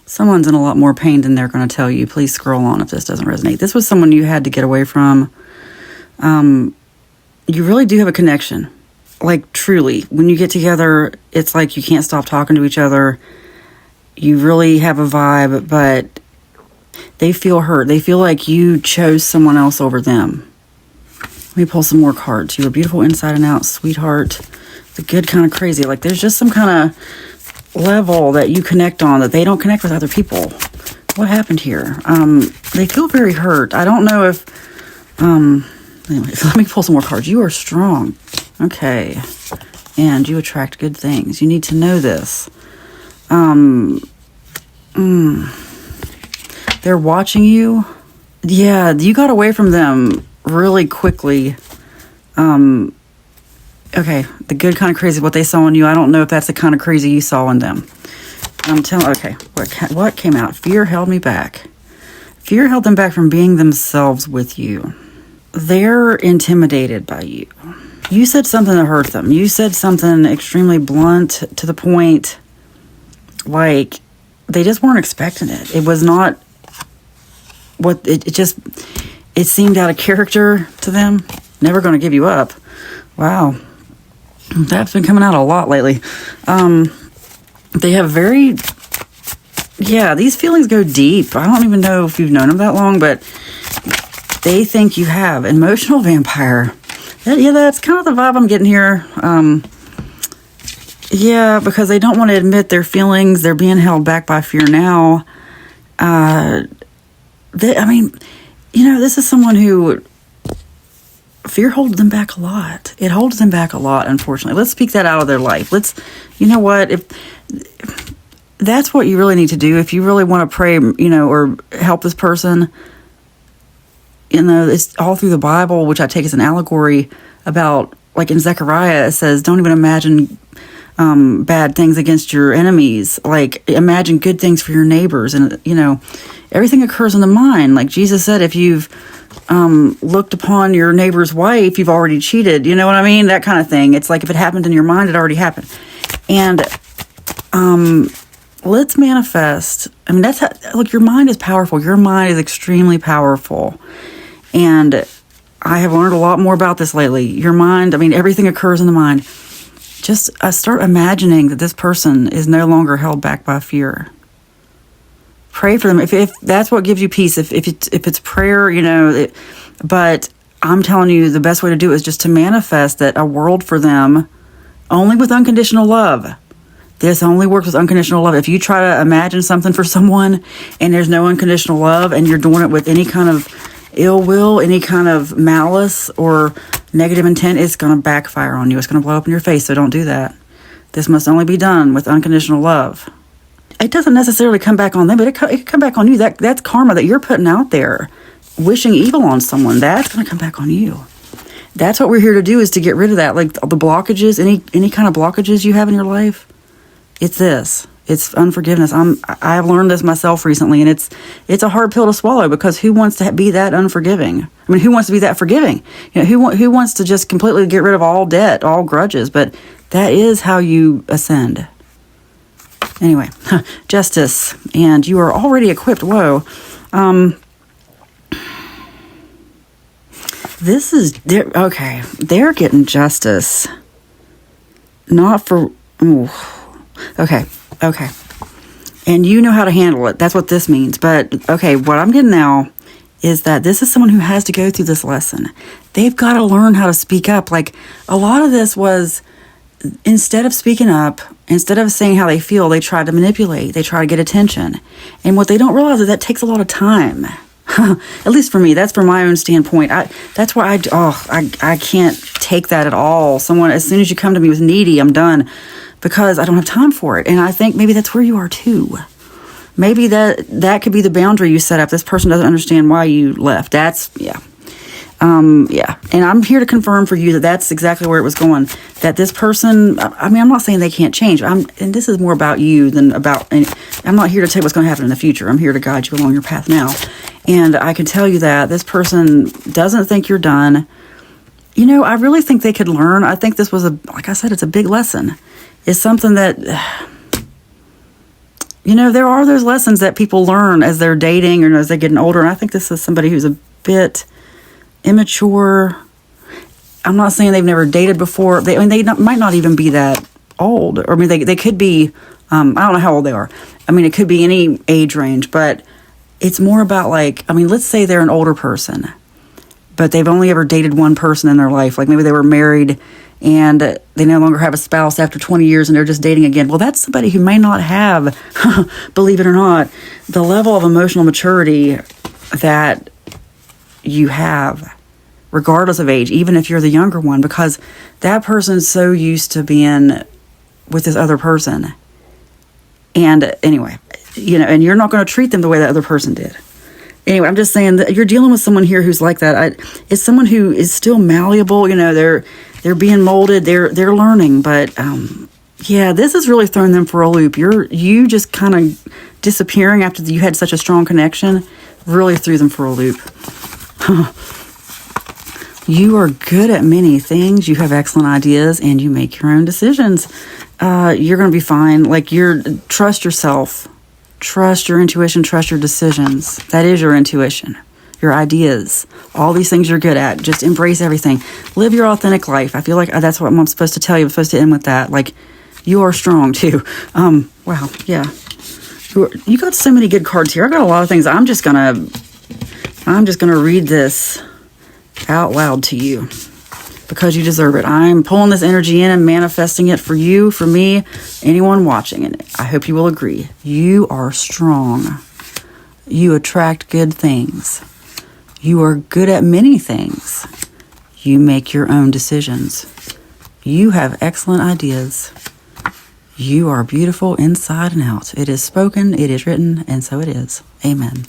Someone's in a lot more pain than they're going to tell you. Please scroll on if this doesn't resonate. This was someone you had to get away from. You really do have a connection. Like, truly. When you get together, it's like you can't stop talking to each other. You really have a vibe, but they feel hurt. They feel like you chose someone else over them. Let me pull some more cards. You are beautiful inside and out, sweetheart. The good, kind of crazy. Like, there's just some kind of level that you connect on that they don't connect with other people. What happened here? They feel very hurt. I don't know if... Anyway, let me pull some more cards. You are strong. Okay. And you attract good things. You need to know this. They're watching you. Yeah, you got away from them really quickly. Okay, the good, kind of crazy, what they saw in you. I don't know if that's the kind of crazy you saw in them. I'm telling... Okay, what came out? Fear held me back. Fear held them back from being themselves with you. They're intimidated by you. You said something that hurt them. You said something extremely blunt to the point, like, they just weren't expecting it. It was not what... It seemed out of character to them. Never going to give you up. Wow. That's been coming out a lot lately. They have very... Yeah, these feelings go deep. I don't even know if you've known them that long, but they think you have. Emotional vampire. Yeah, that's kind of the vibe I'm getting here. Yeah, because they don't want to admit their feelings. They're being held back by fear now. This is someone who... Fear holds them back a lot. It holds them back a lot, unfortunately. Let's speak that out of their life. You know what? If that's what you really need to do, if you really want to pray, or help this person, it's all through the Bible, which I take as an allegory about, like in Zechariah, it says, don't even imagine bad things against your enemies. Like, imagine good things for your neighbors. And, everything occurs in the mind. Like Jesus said, if you've looked upon your neighbor's wife, you've already cheated. You know what I mean? That kind of thing. It's like if it happened in your mind, it already happened. And let's manifest. I mean, that's how, look, your mind is powerful. Your mind is extremely powerful. And I have learned a lot more about this lately. Your mind, everything occurs in the mind. Just start imagining that this person is no longer held back by fear. Pray for them if that's what gives you peace. If it's prayer, but I'm telling you, the best way to do it is just to manifest that a world for them, only with unconditional love. This only works with unconditional love. If you try to imagine something for someone and there's no unconditional love, and you're doing it with any kind of ill will, any kind of malice or negative intent, it's going to backfire on you. It's going to blow up in your face. So don't do that. This must only be done with unconditional love. It doesn't necessarily come back on them, but it can come back on you. That's karma that you're putting out there. Wishing evil on someone, that's going to come back on you. That's what we're here to do, is to get rid of that. Like the blockages, any kind of blockages you have in your life, it's this. It's unforgiveness. I've learned this myself recently, and it's a hard pill to swallow, because who wants to be that unforgiving? Who wants to be that forgiving? Who wants to just completely get rid of all debt, all grudges? But that is how you ascend. Anyway, justice, and you are already equipped. Whoa. Okay. They're getting justice. Not for... Ooh. Okay. And you know how to handle it. That's what this means. But, okay, what I'm getting now is that this is someone who has to go through this lesson. They've got to learn how to speak up. Like, a lot of this was, instead of speaking up, instead of saying how they feel, they try to manipulate. They try to get attention. And what they don't realize is that takes a lot of time. At least for me, that's from my own standpoint. That's why I can't take that at all. Someone, as soon as you come to me with needy, I'm done, because I don't have time for it. And I think maybe that's where you are too. Maybe that could be the boundary you set up. This person doesn't understand why you left. Yeah. And I'm here to confirm for you that that's exactly where it was going. That this person, I'm not saying they can't change. And this is more about you than about, and I'm not here to tell you what's going to happen in the future. I'm here to guide you along your path now. And I can tell you that this person doesn't think you're done. I really think they could learn. I think this was like I said, it's a big lesson. It's something that, there are those lessons that people learn as they're dating or as they're getting older. And I think this is somebody who's a bit immature. I'm not saying they've never dated before. They might not even be that old. Or, they could be, I don't know how old they are. It could be any age range. But it's more about let's say they're an older person, but they've only ever dated one person in their life. Like maybe they were married and they no longer have a spouse after 20 years and they're just dating again. Well, that's somebody who may not have, believe it or not, the level of emotional maturity that you have, regardless of age, even if you're the younger one, because that person's so used to being with this other person. And anyway, and you're not going to treat them the way that other person did. Anyway, I'm just saying that you're dealing with someone here who's like that. It's someone who is still malleable. They're being molded. They're learning. But this is really throwing them for a loop. You just kind of disappearing after you had such a strong connection really threw them for a loop. You are good at many things. You have excellent ideas, and you make your own decisions. You're going to be fine. Trust yourself. Trust your intuition, trust your decisions. That is your intuition, your ideas, all these things you're good at. Just embrace everything. Live your authentic life. I feel like that's what I'm supposed to tell you. I'm supposed to end with that. You are strong too. Wow, yeah. You got so many good cards here. I got a lot of things. I'm just gonna read this out loud to you because you deserve it. I'm pulling this energy in and manifesting it for you, for me, anyone watching. And I hope you will agree. You are strong. You attract good things. You are good at many things. You make your own decisions. You have excellent ideas. You are beautiful inside and out. It is spoken, it is written, and so it is. Amen.